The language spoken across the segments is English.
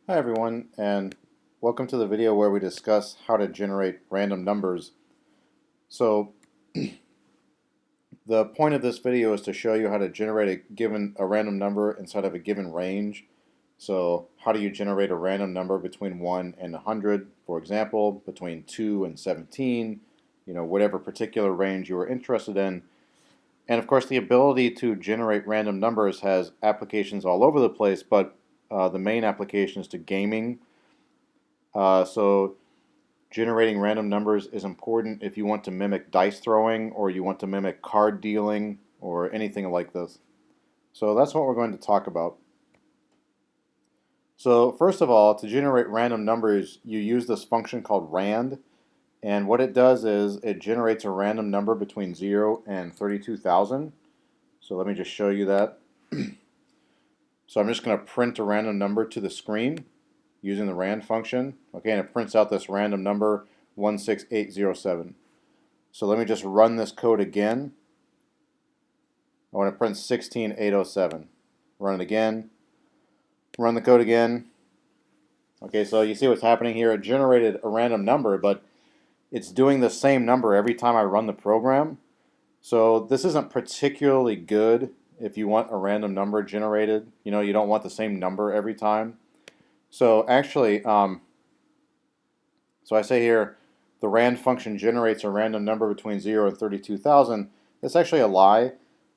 Hi everyone, and welcome to the video where we discuss how to generate random numbers. So the point of this video is to show you how to generate a random number inside of a given range. So how do you generate a random number between 1 and 100, for example, between 2 and 17, whatever particular range you are interested in. And of course the ability to generate random numbers has applications all over the place, but the main application is to gaming. So generating random numbers is important if you want to mimic dice throwing or you want to mimic card dealing or anything like this. So that's what we're going to talk about. So first of all, to generate random numbers, you use this function called rand. And what it does is it generates a random number between 0 and 32,000. So let me just show you that. So I'm just going to print a random number to the screen using the rand function. Okay, and it prints out this random number 16807. So let me just run this code again. I want to print 16807. Run it again. Run the code again. Okay, so you see what's happening here. It generated a random number, but it's doing the same number every time I run the program. So this isn't particularly good if you want a random number generated. You don't want the same number every time. So actually, so I say here, the rand function generates a random number between 0 and 32,000. That's actually a lie.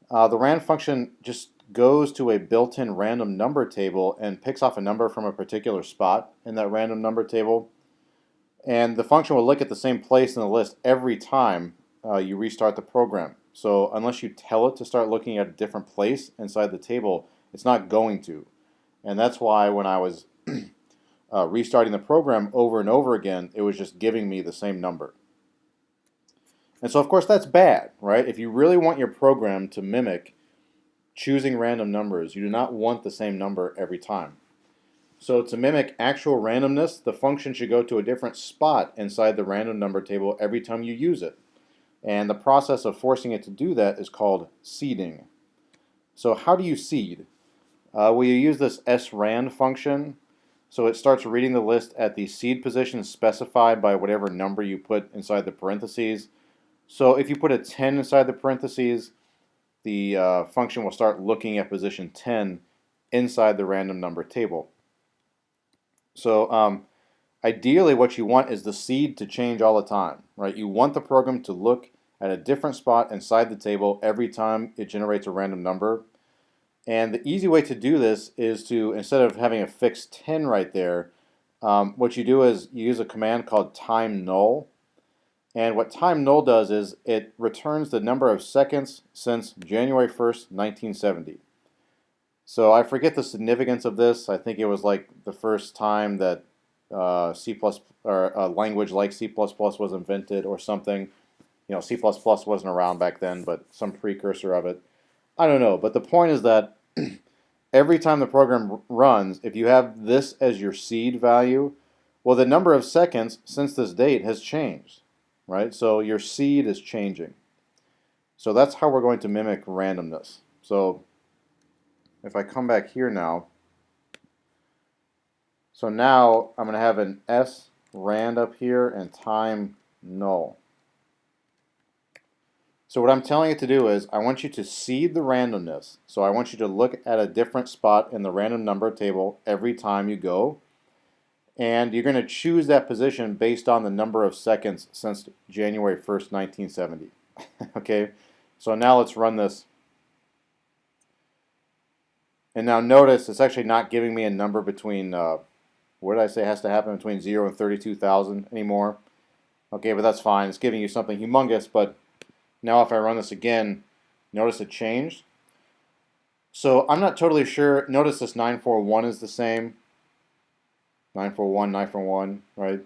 The rand function just goes to a built-in random number table and picks off a number from a particular spot in that random number table. And the function will look at the same place in the list every time you restart the program. So unless you tell it to start looking at a different place inside the table, it's not going to. And that's why when I was restarting the program over and over again, it was just giving me the same number. And so of course that's bad, right? If you really want your program to mimic choosing random numbers, you do not want the same number every time. So to mimic actual randomness, the function should go to a different spot inside the random number table every time you use it. And the process of forcing it to do that is called seeding. So how do you seed? Well, you use this srand function. So it starts reading the list at the seed position specified by whatever number you put inside the parentheses. So if you put a 10 inside the parentheses, the function will start looking at position 10 inside the random number table. So ideally what you want is the seed to change all the time, right? You want the program to look at a different spot inside the table every time it generates a random number. And the easy way to do this is to, instead of having a fixed 10 right there, what you do is you use a command called time null. And what time null does is it returns the number of seconds since January 1st, 1970. So I forget the significance of this. I think it was like the first time that C++ or a language like C++ was invented or something. C++ wasn't around back then, but some precursor of it. I don't know, but the point is that every time the program runs, if you have this as your seed value, well, the number of seconds since this date has changed, right? So your seed is changing. So that's how we're going to mimic randomness. So if I come back here now, so now I'm going to have an srand up here and time null. So what I'm telling it to do is I want you to seed the randomness. So I want you to look at a different spot in the random number table every time you go. And you're going to choose that position based on the number of seconds since January 1st, 1970. Okay, so now let's run this. And now notice it's actually not giving me a number between, what did I say has to happen between 0 and 32,000 anymore. Okay, but that's fine. It's giving you something humongous, but now if I run this again, notice it changed. So I'm not totally sure. Notice this 941 is the same. 941, 941, right?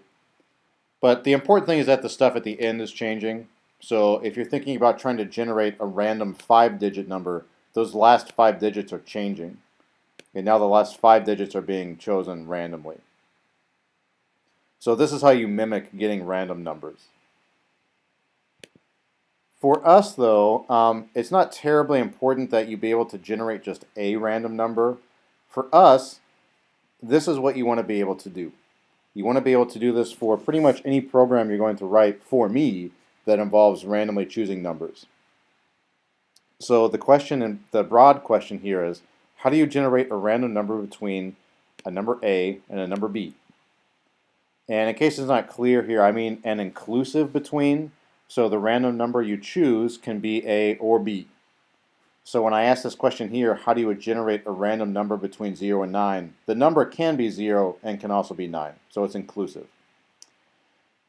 But the important thing is that the stuff at the end is changing. So if you're thinking about trying to generate a random 5-digit number, those last 5 digits are changing. And now the last 5 digits are being chosen randomly. So this is how you mimic getting random numbers. For us, though, it's not terribly important that you be able to generate just a random number. For us, this is what you want to be able to do. You want to be able to do this for pretty much any program you're going to write for me that involves randomly choosing numbers. So the question, and the broad question here is, how do you generate a random number between a number A and a number B? And in case it's not clear here, I mean an inclusive between, so the random number you choose can be A or B. So when I ask this question here, how do you generate a random number between 0 and 9? The number can be 0 and can also be 9, so it's inclusive.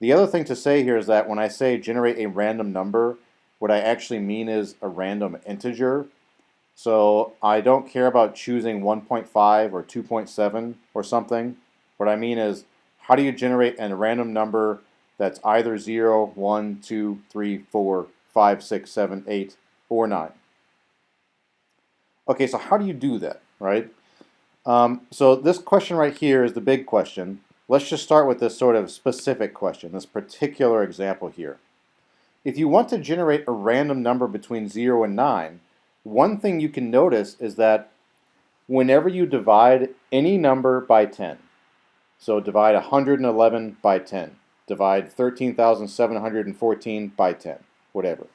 The other thing to say here is that when I say generate a random number, what I actually mean is a random integer. So I don't care about choosing 1.5 or 2.7 or something. What I mean is, how do you generate a random number that's either 0, 1, 2, 3, 4, 5, 6, 7, 8, or 9? Okay, so how do you do that, right? So this question right here is the big question. Let's just start with this sort of specific question, this particular example here. If you want to generate a random number between 0 and 9, one thing you can notice is that whenever you divide any number by 10, so divide 111 by 10, divide 13,714 by 10, whatever.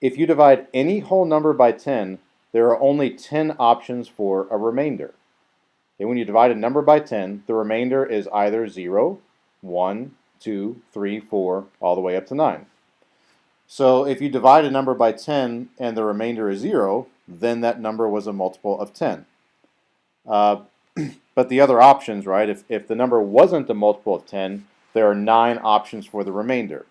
If you divide any whole number by 10, there are only 10 options for a remainder. And when you divide a number by 10, the remainder is either 0, 1, 2, 3, 4, all the way up to 9. So if you divide a number by 10 and the remainder is 0, then that number was a multiple of 10. But the other options, right, if the number wasn't a multiple of 10, there are 9 options for the remainder.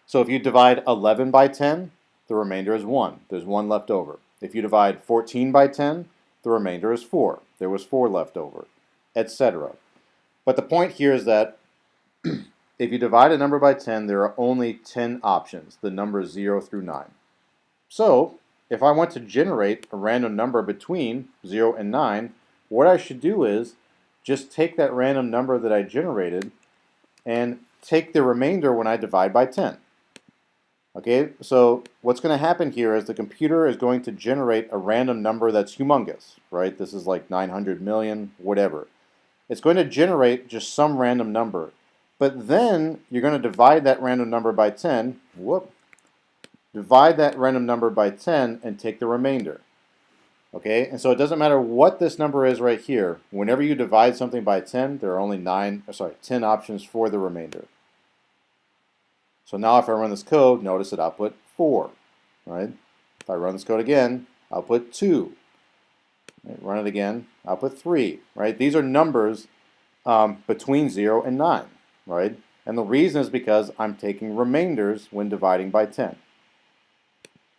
So if you divide 11 by 10, the remainder is 1. There's 1 left over. If you divide 14 by 10, the remainder is 4. There was 4 left over, etc. But the point here is that if you divide a number by 10, there are only 10 options, the numbers 0 through 9. So if I want to generate a random number between 0 and 9, what I should do is just take that random number that I generated and take the remainder when I divide by 10. Okay, so what's going to happen here is the computer is going to generate a random number that's humongous, right? This is like 900 million, whatever. It's going to generate just some random number. But then you're going to divide that random number by 10. Divide that random number by 10 and take the remainder. Okay, and so it doesn't matter what this number is right here. Whenever you divide something by 10, there are only 10 options for the remainder. So now if I run this code, notice it output 4, right? If I run this code again, output 2. Right? Run it again, output 3, right? These are numbers between 0 and 9, right? And the reason is because I'm taking remainders when dividing by 10.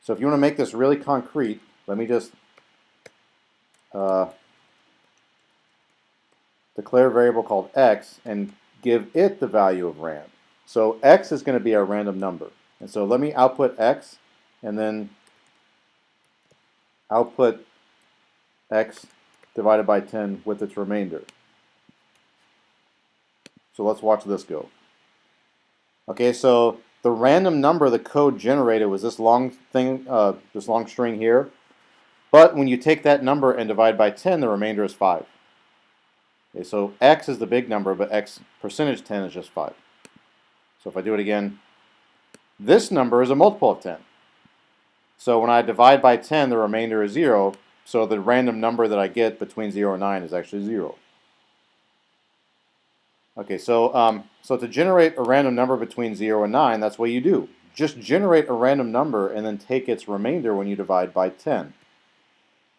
So if you want to make this really concrete, let me just declare a variable called x and give it the value of rand. So x is going to be our random number. And so let me output x and then output x divided by 10 with its remainder. So let's watch this go. Okay, so the random number the code generated was this long thing, this long string here. But when you take that number and divide by 10, the remainder is 5. Okay, so x is the big number, but x percentage 10 is just 5. So if I do it again, this number is a multiple of 10. So when I divide by 10, the remainder is 0. So the random number that I get between 0 and 9 is actually 0. Okay, so to generate a random number between 0 and 9, that's what you do. Just generate a random number and then take its remainder when you divide by 10.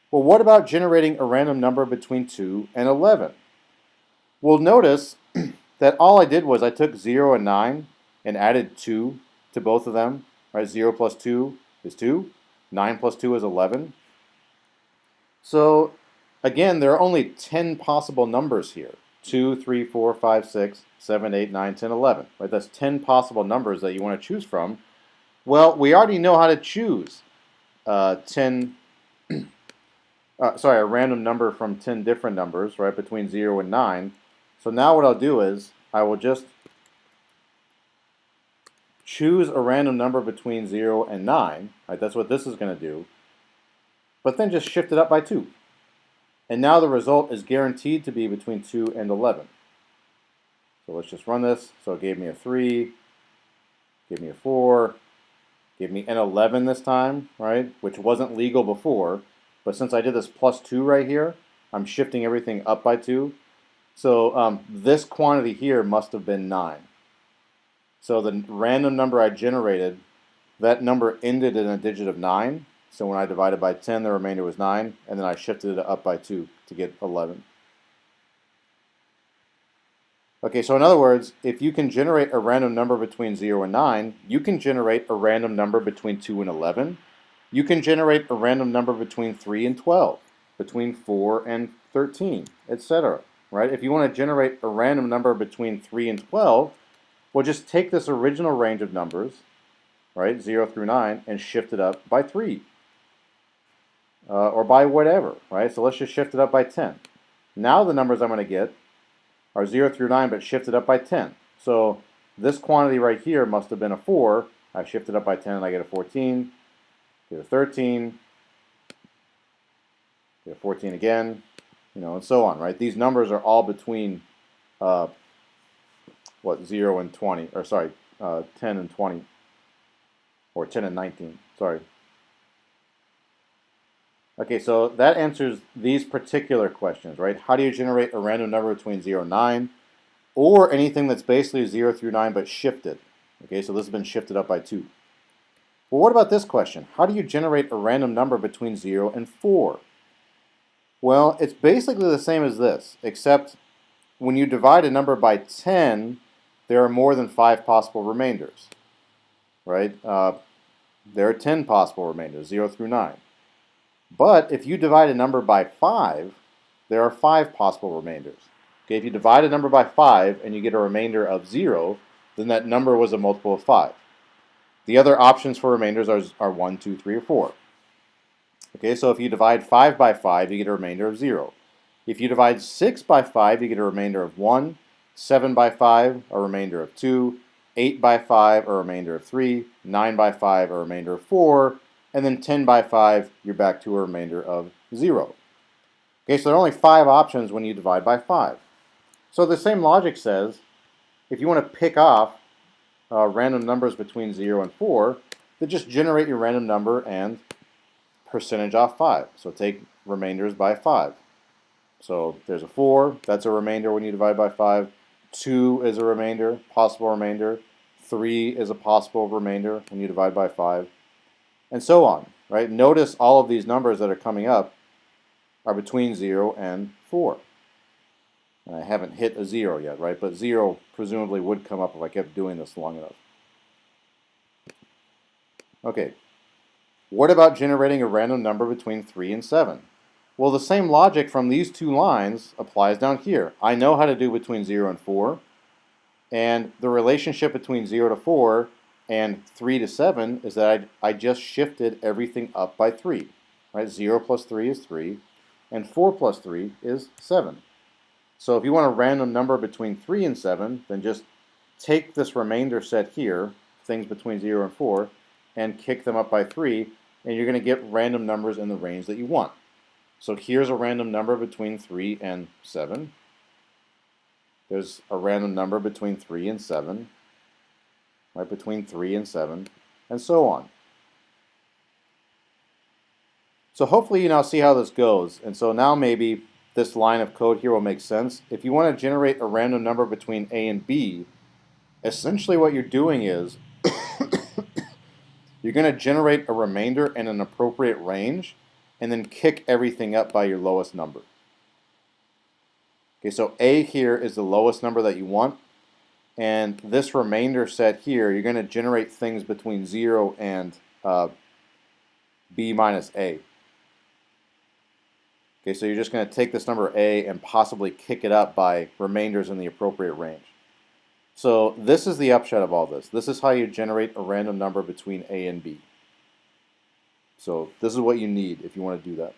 Well, what about generating a random number between 2 and 11? Well, notice that all I did was I took 0 and 9 and added 2 to both of them. Right? 0 plus 2 is 2. 9 plus 2 is 11. So, again, there are only 10 possible numbers here. 2, 3, 4, 5, 6, 7, 8, 9, 10, 11. Right? That's 10 possible numbers that you want to choose from. Well, we already know how to choose a random number from 10 different numbers, right, between 0 and 9. So now what I'll do is I will just choose a random number between 0 and 9. Right, that's what this is going to do. But then just shift it up by 2. And now the result is guaranteed to be between 2 and 11. So let's just run this. So it gave me a 3, gave me a 4, gave me an 11 this time, right? Which wasn't legal before. But since I did this plus 2 right here, I'm shifting everything up by 2. So this quantity here must have been 9. So the random number I generated, that number ended in a digit of 9. So when I divided by 10, the remainder was 9. And then I shifted it up by 2 to get 11. Okay, so in other words, if you can generate a random number between 0 and 9, you can generate a random number between 2 and 11. You can generate a random number between 3 and 12, between 4 and 13, etc. Right? If you want to generate a random number between 3 and 12, well, just take this original range of numbers, right, 0 through 9, and shift it up by 3. Or by whatever, right? So let's just shift it up by 10. Now the numbers I'm going to get are 0 through 9, but shifted up by 10. So this quantity right here must have been a 4. I shift it up by 10 and I get a 14, get a 13, get a 14 again, and so on, right? These numbers are all between, 0 and 20, or sorry, 10 and 20, or 10 and 19, sorry. Okay, so that answers these particular questions, right? How do you generate a random number between 0 and 9, or anything that's basically 0 through 9 but shifted? Okay, so this has been shifted up by 2. Well, what about this question? How do you generate a random number between 0 and 4? Well, it's basically the same as this, except when you divide a number by 10, there are more than 5 possible remainders, right? There are 10 possible remainders, 0 through 9. But if you divide a number by 5, there are 5 possible remainders. Okay, if you divide a number by 5 and you get a remainder of 0, then that number was a multiple of 5. The other options for remainders are 1, 2, 3, or 4. Okay, so if you divide 5 by 5, you get a remainder of 0. If you divide 6 by 5, you get a remainder of 1, 7 by 5, a remainder of 2, 8 by 5, a remainder of 3, 9 by 5, a remainder of 4, and then 10 by 5, you're back to a remainder of 0. Okay, so there are only 5 options when you divide by 5. So the same logic says, if you want to pick off random numbers between 0 and 4, then just generate your random number and percentage off 5. So take remainders by 5. So there's a 4, that's a remainder when you divide by 5. 2 is a remainder, possible remainder. 3 is a possible remainder when you divide by 5. And so on, right? Notice all of these numbers that are coming up are between 0 and 4. And I haven't hit a 0 yet, right? But 0 presumably would come up if I kept doing this long enough. Okay, what about generating a random number between 3 and 7? Well, the same logic from these two lines applies down here. I know how to do between 0 and 4. And the relationship between 0 to 4 and 3 to 7 is that I just shifted everything up by 3. Right? 0 plus 3 is 3, and 4 plus 3 is 7. So if you want a random number between 3 and 7, then just take this remainder set here, things between 0 and 4, and kick them up by 3, and you're going to get random numbers in the range that you want. So here's a random number between 3 and 7. There's a random number between 3 and 7. Right, between 3 and 7, and so on. So hopefully you now see how this goes, and so now maybe this line of code here will make sense. If you want to generate a random number between A and B, essentially what you're doing is you're going to generate a remainder in an appropriate range, and then kick everything up by your lowest number. Okay, so A here is the lowest number that you want. And this remainder set here, you're going to generate things between 0 and B minus A. Okay, so you're just going to take this number A and possibly kick it up by remainders in the appropriate range. So this is the upshot of all this. This is how you generate a random number between A and B. So this is what you need if you want to do that.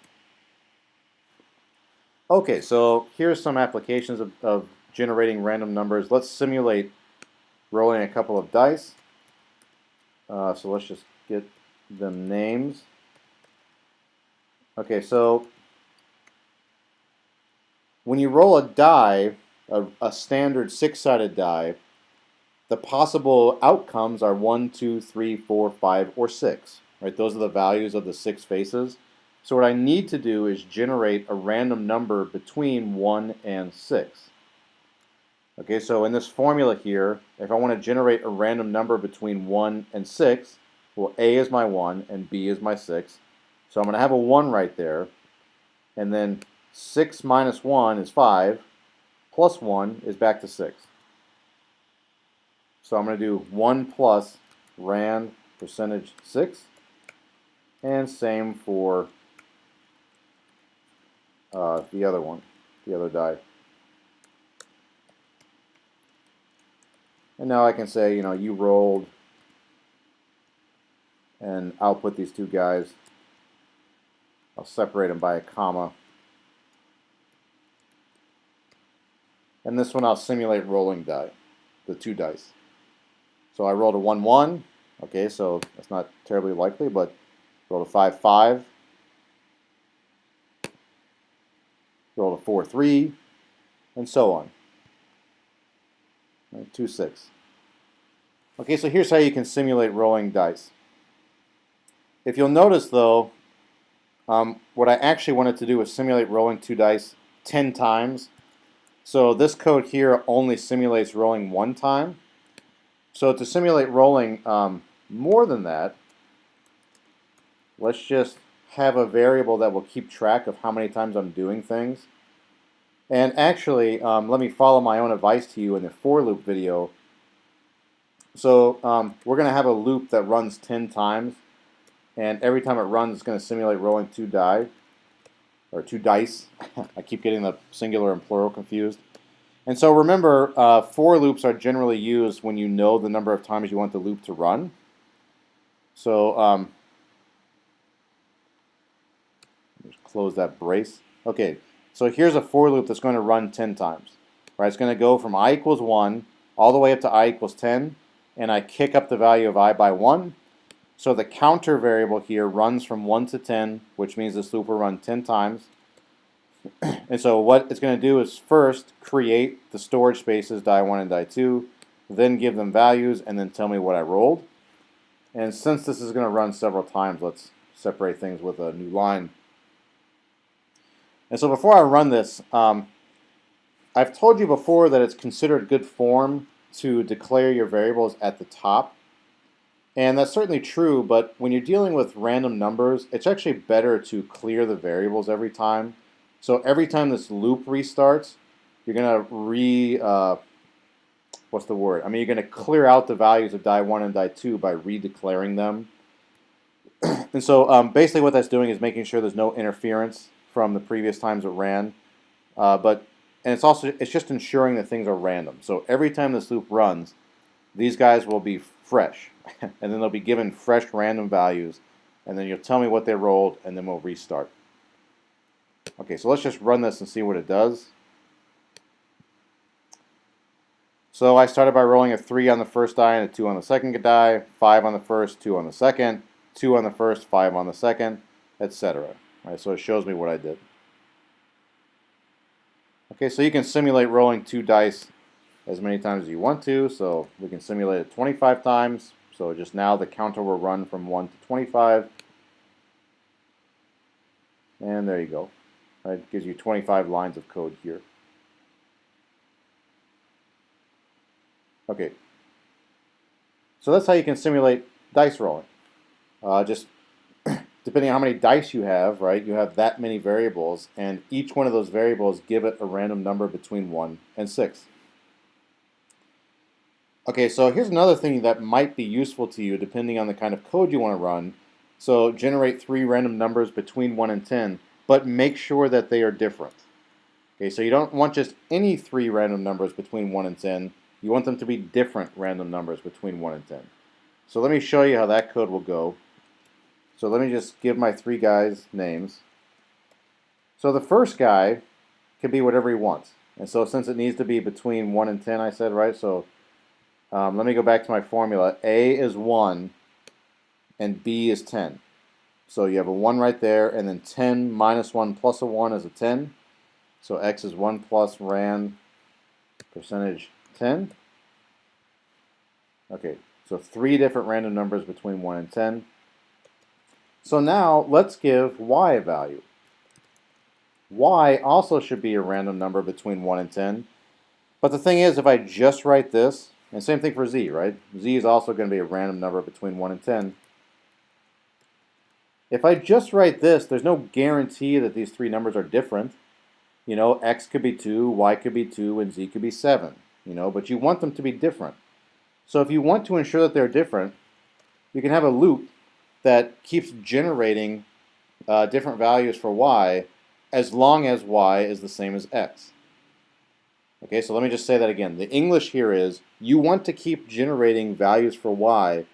Okay, so here's some applications of generating random numbers. Let's simulate rolling a couple of dice. So let's just get them names. Okay, so when you roll a die, a standard six-sided die, the possible outcomes are 1, 2, 3, 4, 5, or 6. Right? Those are the values of the 6 faces. So what I need to do is generate a random number between 1 and 6. Okay, so in this formula here, if I want to generate a random number between 1 and 6, well, A is my 1 and B is my 6. So I'm going to have a 1 right there. And then 6 minus 1 is 5, plus 1 is back to 6. So I'm going to do 1 plus rand percentage 6. And same for the other one, the other die. And now I can say, you rolled, and I'll put these two guys, I'll separate them by a comma. And this one I'll simulate rolling die, the 2 dice. So I rolled a 1, 1. Okay, so that's not terribly likely, but rolled a 5, 5. Rolled a 4, 3, and so on. Right, 2, 6. Okay, so here's how you can simulate rolling dice. If you'll notice, though, what I actually wanted to do was simulate rolling 2 dice 10 times. So this code here only simulates rolling 1 time. So to simulate rolling more than that, let's just have a variable that will keep track of how many times I'm doing things. And actually, let me follow my own advice to you in the for loop video. So we're going to have a loop that runs 10 times. And every time it runs, it's going to simulate rolling 2 die, or 2 dice. I keep getting the singular and plural confused. And so remember, for loops are generally used when you know the number of times you want the loop to run. So just close that brace. Okay, so here's a for loop that's going to run 10 times. Right, it's going to go from I equals 1 all the way up to I equals 10, and I kick up the value of I by 1. So the counter variable here runs from 1 to 10, which means this loop will run 10 times. And so what it's going to do is first create the storage spaces die 1 and die 2, then give them values, and then tell me what I rolled. And since this is going to run several times, let's separate things with a new line. And so before I run this, I've told you before that it's considered good form to declare your variables at the top. And that's certainly true, but when you're dealing with random numbers, it's actually better to clear the variables every time. So every time this loop restarts, you're going to what's the word? I mean, you're going to clear out the values of die 1 and die 2 by redeclaring them. And so basically what that's doing is making sure there's no interference from the previous times it ran. And it's just ensuring that things are random. So every time this loop runs, these guys will be fresh. And then they'll be given fresh random values. And then you'll tell me what they rolled, and then we'll restart. Okay, so let's just run this and see what it does. So I started by rolling a 3 on the first die and a 2 on the second die, 5 on the first, 2 on the second, 2 on the first, 5 on the second, etc. Right, so it shows me what I did. Okay, so you can simulate rolling 2 dice as many times as you want to. So we can simulate it 25 times. So just now the counter will run from 1 to 25. And there you go. Right, it gives you 25 lines of code here. Okay, so that's how you can simulate dice rolling. Just depending on how many dice you have, right, you have that many variables, and each one of those variables give it a random number between 1 and 6. Okay, so here's another thing that might be useful to you depending on the kind of code you want to run. So generate 3 random numbers between 1 and 10, but make sure that they are different. Okay, so you don't want just any 3 random numbers between 1 and 10. You want them to be different random numbers between 1 and 10. So let me show you how that code will go. So let me just give my 3 guys names. So the first guy can be whatever he wants. And so since it needs to be between 1 and 10, I said, right? So let me go back to my formula. A is 1 and B is 10. So you have a 1 right there, and then 10 minus 1 plus a 1 is a 10. So x is 1 plus rand percentage 10. Okay, so 3 different random numbers between 1 and 10. So now let's give y a value. Y also should be a random number between 1 and 10. But the thing is, if I just write this, and same thing for z, right? Z is also going to be a random number between 1 and 10. If I just write this, there's no guarantee that these three numbers are different. You know, x could be 2, y could be 2, and z could be 7. You know, but you want them to be different. So if you want to ensure that they're different, you can have a loop that keeps generating different values for y as long as y is the same as x. Okay, so let me just say that again. The English here is you want to keep generating values for y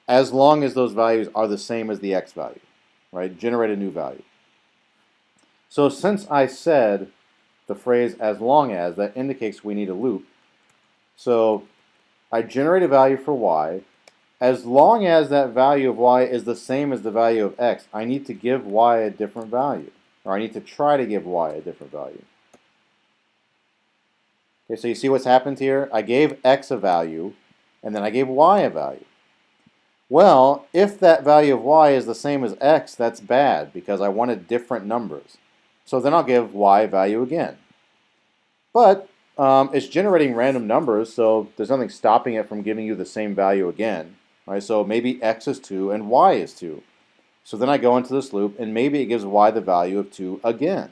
as long as those values are the same as the x value, right? Generate a new value. So since I said the phrase as long as, that indicates we need a loop. So I generate a value for y. As long as that value of y is the same as the value of x, I need to give y a different value. Or I need to try to give y a different value. Okay, so you see what's happened here? I gave x a value, and then I gave y a value. Well, if that value of y is the same as x, that's bad, because I wanted different numbers. So then I'll give y a value again. But it's generating random numbers, so there's nothing stopping it from giving you the same value again. Right? So maybe x is 2 and y is 2. So then I go into this loop, and maybe it gives y the value of 2 again.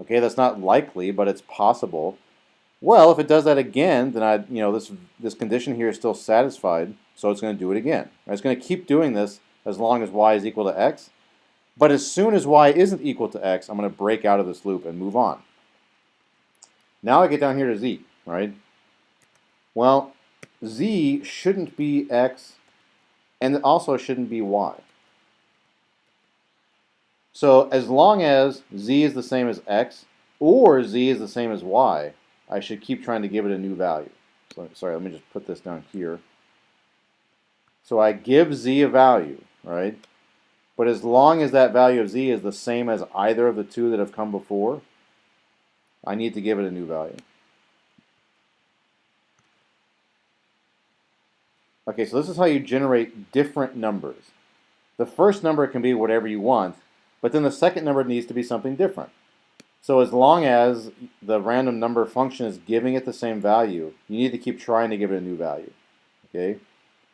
Okay, that's not likely, but it's possible. Well, if it does that again, then this condition here is still satisfied, so it's going to do it again. It's going to keep doing this as long as y is equal to x. But as soon as y isn't equal to x, I'm going to break out of this loop and move on. Now I get down here to z, right? Well, z shouldn't be x, and it also shouldn't be y. So as long as z is the same as x, or z is the same as y, I should keep trying to give it a new value. So, sorry, let me just put this down here. So I give z a value, right? But as long as that value of z is the same as either of the two that have come before, I need to give it a new value. Okay, so this is how you generate different numbers. The first number can be whatever you want, but then the second number needs to be something different. So as long as the random number function is giving it the same value, you need to keep trying to give it a new value. Okay?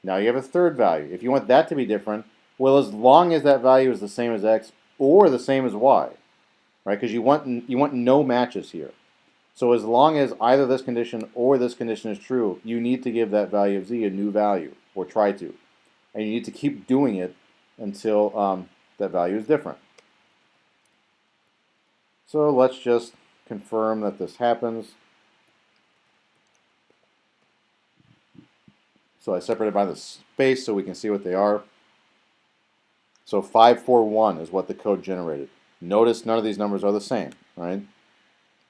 Now you have a third value. If you want that to be different, well, as long as that value is the same as x or the same as y, right? Because you want no matches here. So as long as either this condition or this condition is true, you need to give that value of z a new value, or try to. And you need to keep doing it until that value is different. So let's just confirm that this happens. So I separated by the space so we can see what they are. So 541 is what the code generated. Notice none of these numbers are the same, right?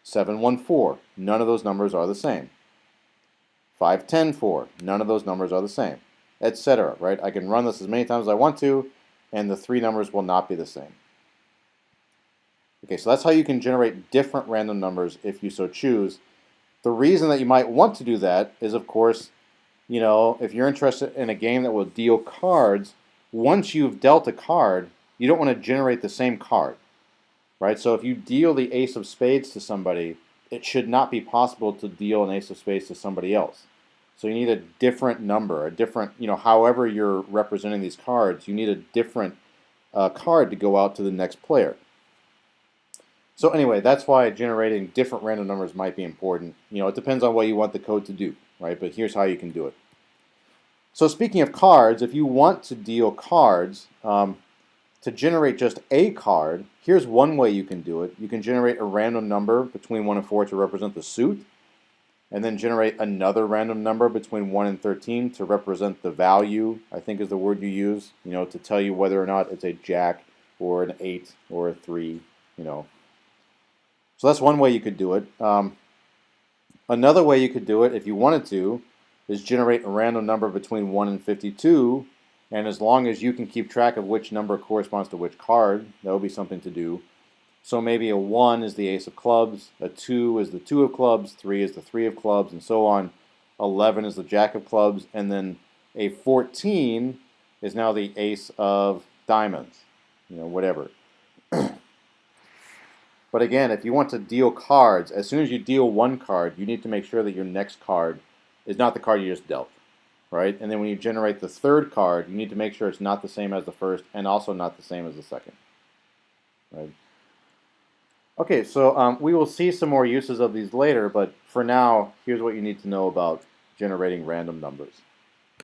714, none of those numbers are the same. 5104, none of those numbers are the same, etc. Right? I can run this as many times as I want to, and the three numbers will not be the same. Okay, so that's how you can generate different random numbers if you so choose. The reason that you might want to do that is, of course, you know, if you're interested in a game that will deal cards, once you've dealt a card, you don't want to generate the same card, right? So if you deal the ace of spades to somebody, it should not be possible to deal an ace of spades to somebody else. So you need a different number, a different, you know, however you're representing these cards, you need a different card to go out to the next player. So anyway, that's why generating different random numbers might be important. You know, it depends on what you want the code to do, right? But here's how you can do it. So speaking of cards, if you want to deal cards, to generate just a card, here's one way you can do it. You can generate a random number between 1 and 4 to represent the suit, and then generate another random number between 1 and 13 to represent the value, I think is the word you use, you know, to tell you whether or not it's a jack or an 8 or a 3, you know. So that's one way you could do it. Another way you could do it, if you wanted to, is generate a random number between 1 and 52, and as long as you can keep track of which number corresponds to which card, that would be something to do. So maybe a 1 is the ace of clubs, a 2 is the 2 of clubs, 3 is the 3 of clubs, and so on. 11 is the jack of clubs, and then a 14 is now the ace of diamonds, whatever. But again, if you want to deal cards, as soon as you deal one card, you need to make sure that your next card is not the card you just dealt, right? And then when you generate the third card, you need to make sure it's not the same as the first and also not the same as the second, right? Okay, so we will see some more uses of these later, but for now, here's what you need to know about generating random numbers.